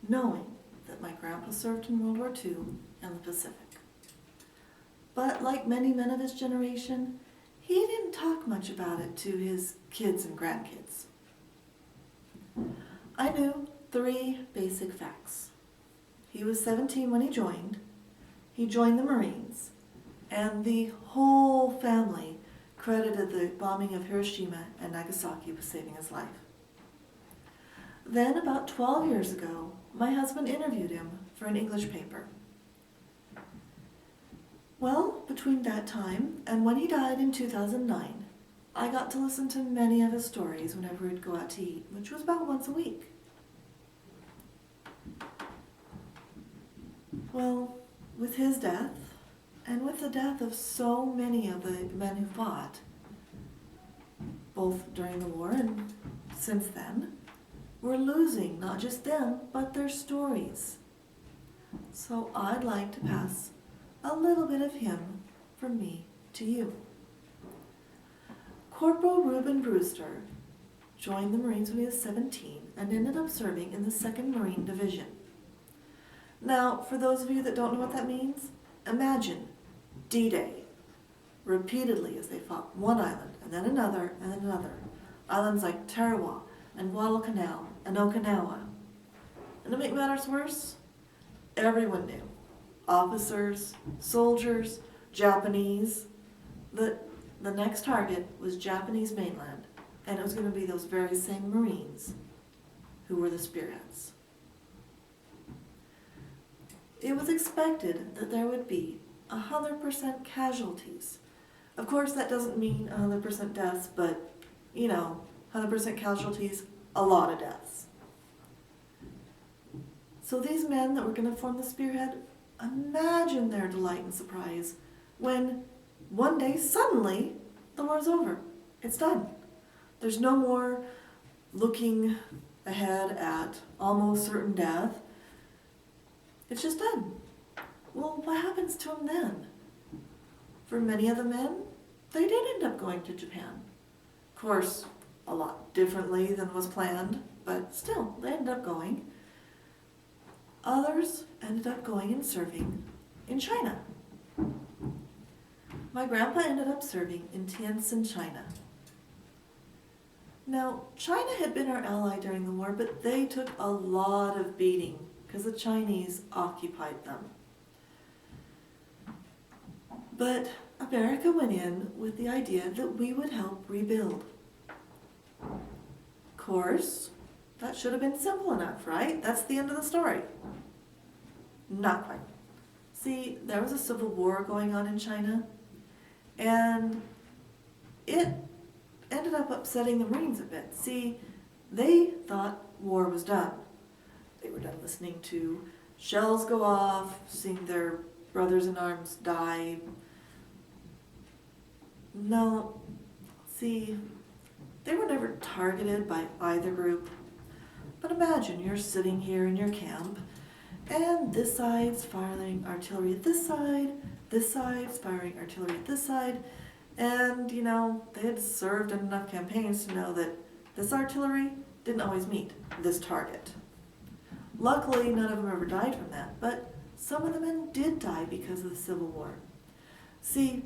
knowing that my grandpa served in World War II in the Pacific. But like many men of his generation, he didn't talk much about it to his kids and grandkids. I knew 3 basic facts. He was 17 when he joined the Marines, and the whole family credited the bombing of Hiroshima and Nagasaki with saving his life. Then, about 12 years ago, my husband interviewed him for an English paper. Well, between that time and when he died in 2009, I got to listen to many of his stories whenever we'd go out to eat, which was about once a week. Well, with his death, and with the death of so many of the men who fought, both during the war and since then, we're losing not just them, but their stories. So I'd like to pass a little bit of him from me to you. Corporal Reuben Brewster joined the Marines when he was 17 and ended up serving in the 2nd Marine Division. Now, for those of you that don't know what that means, imagine D-Day repeatedly as they fought one island and then another and then another. Islands like Tarawa and Guadalcanal and Okinawa. And to make matters worse, everyone knew, officers, soldiers, Japanese, that the next target was Japanese mainland, and it was going to be those very same Marines who were the spearheads. It was expected that there would be 100% casualties. Of course, that doesn't mean 100% deaths, but, 100% casualties, a lot of deaths. So these men that were going to form the spearhead, imagine their delight and surprise when one day, suddenly, the war's over. It's done. There's no more looking ahead at almost certain death. It's just done. Well, what happens to them then? For many of the men, they did end up going to Japan. Of course, a lot differently than was planned, but still, they ended up going. Others ended up going and serving in China. My grandpa ended up serving in Tientsin, China. Now, China had been our ally during the war, but they took a lot of beating because the Chinese occupied them. But America went in with the idea that we would help rebuild. Of course, that should have been simple enough, right? That's the end of the story. Not quite. See, there was a civil war going on in China, and it ended up upsetting the Marines a bit. See, they thought war was done. They were done listening to shells go off, seeing their brothers in arms die. No, see, they were never targeted by either group. But imagine you're sitting here in your camp, and this side's firing artillery at this side's firing artillery at this side, and, they had served in enough campaigns to know that this artillery didn't always meet this target. Luckily, none of them ever died from that, but some of the men did die because of the Civil War. See,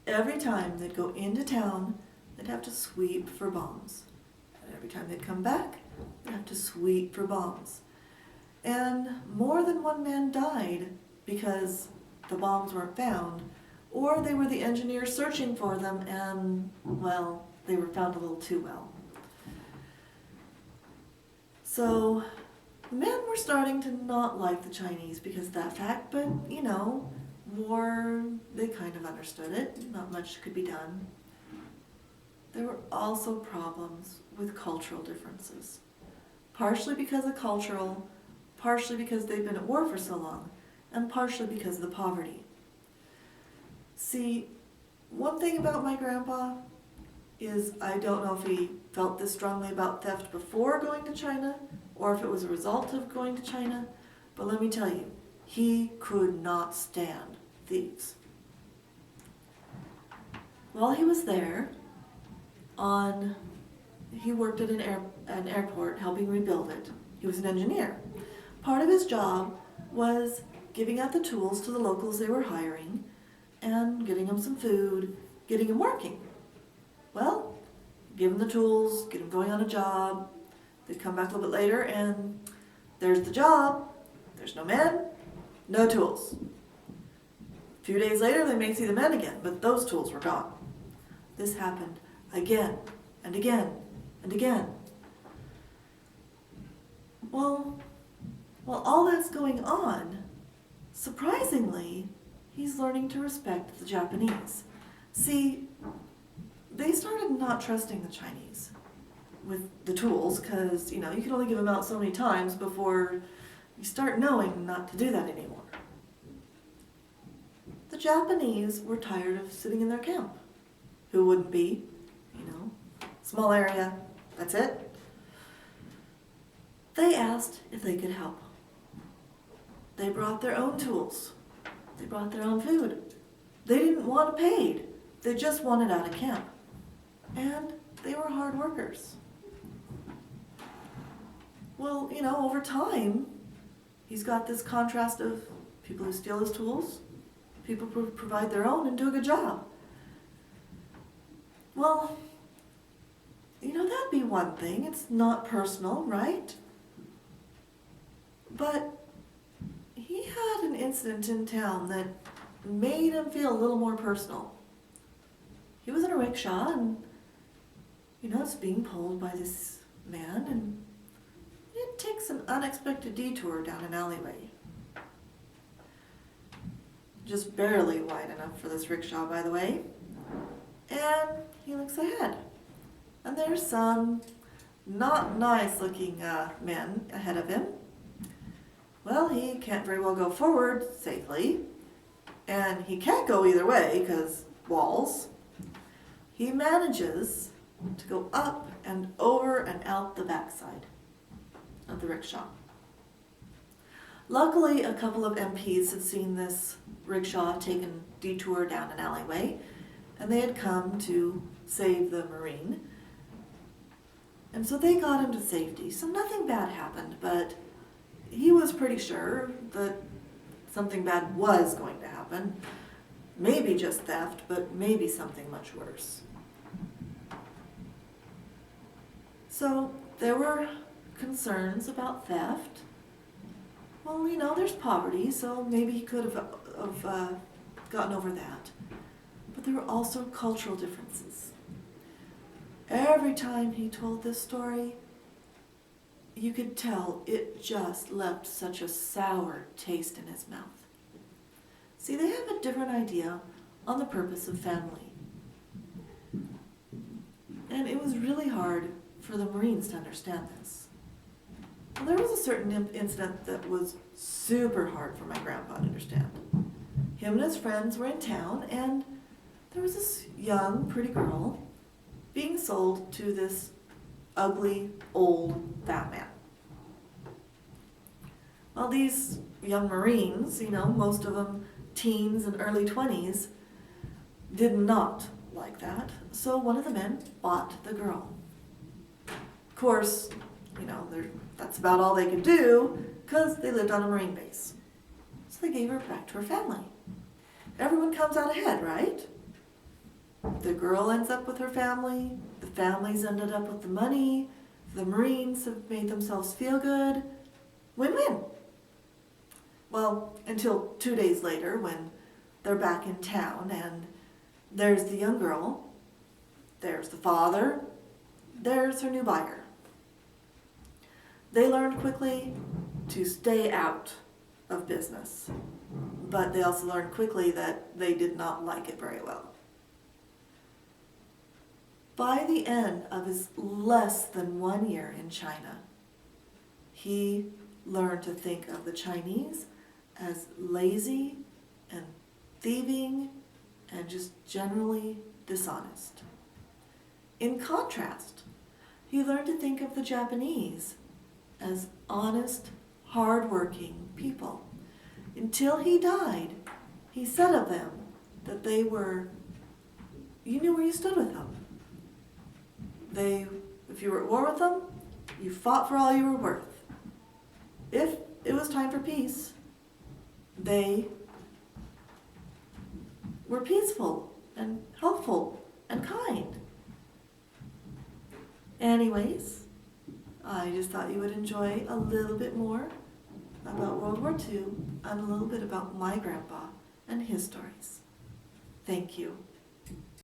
every time they'd go into town, they'd have to sweep for bombs. And every time they'd come back, they'd have to sweep for bombs. And more than one man died because the bombs weren't found, or they were the engineers searching for them and, well, they were found a little too well. So the men were starting to not like the Chinese because of that fact, but, war, they kind of understood it. Not much could be done. There were also problems with cultural differences. Partially because of cultural, partially because they've been at war for so long, and partially because of the poverty. See, one thing about my grandpa is I don't know if he felt this strongly about theft before going to China, or if it was a result of going to China, but let me tell you, he could not stand thieves. While he was there, he worked at an airport helping rebuild it, He was an engineer. Part of his job was giving out the tools to the locals they were hiring and getting them some food, getting them working. Well, give them the tools, get them going on a job. They'd come back a little bit later and there's the job. There's no men, no tools. A few days later, they may see the men again, but those tools were gone. This happened again and again and again. Well, while all that's going on, surprisingly, he's learning to respect the Japanese. See, they started not trusting the Chinese with the tools because, you can only give them out so many times before you start knowing not to do that anymore. The Japanese were tired of sitting in their camp. Who wouldn't be? Small area, that's it. They asked if they could help. They brought their own tools. They brought their own food. They didn't want paid. They just wanted out of camp. And they were hard workers. Well, over time, he's got this contrast of people who steal his tools, people who provide their own and do a good job. Well, that'd be one thing. It's not personal, right? But he had an incident in town that made him feel a little more personal. He was in a rickshaw and, it's being pulled by this man, and it takes an unexpected detour down an alleyway. Just barely wide enough for this rickshaw, by the way. And he looks ahead. And there's some not nice looking men ahead of him. Well, he can't very well go forward safely. And he can't go either way because walls. He manages to go up and over and out the backside of the rickshaw. Luckily, a couple of MPs had seen this rickshaw take a detour down an alleyway, and they had come to save the Marine. And so they got him to safety. So nothing bad happened, but he was pretty sure that something bad was going to happen. Maybe just theft, but maybe something much worse. So there were concerns about theft. Well, there's poverty, so maybe he could have gotten over that. But there were also cultural differences. Every time he told this story, you could tell it just left such a sour taste in his mouth. See, they have a different idea on the purpose of family. And it was really hard for the Marines to understand this. Well, there was a certain incident that was super hard for my grandpa to understand. Him and his friends were in town, and there was this young, pretty girl being sold to this ugly, old Batman. Well, these young Marines, most of them teens and early 20s, did not like that. So one of the men bought the girl. Of course, that's about all they could do because they lived on a Marine base. So they gave her back to her family. Everyone comes out ahead, right? The girl ends up with her family. The families ended up with the money. The Marines have made themselves feel good. Win-win. Well, until 2 days later when they're back in town and there's the young girl, there's the father, there's her new buyer. They learned quickly to stay out of business, but they also learned quickly that they did not like it very well. By the end of his less than 1 year in China, he learned to think of the Chinese as lazy and thieving and just generally dishonest. In contrast, he learned to think of the Japanese as honest, hard-working people. Until he died, he said of them that they were, you knew where you stood with them. If you were at war with them, you fought for all you were worth. if it was time for peace, they were peaceful and helpful and kind. Anyways, I just thought you would enjoy a little bit more about World War II and a little bit about my grandpa and his stories. Thank you.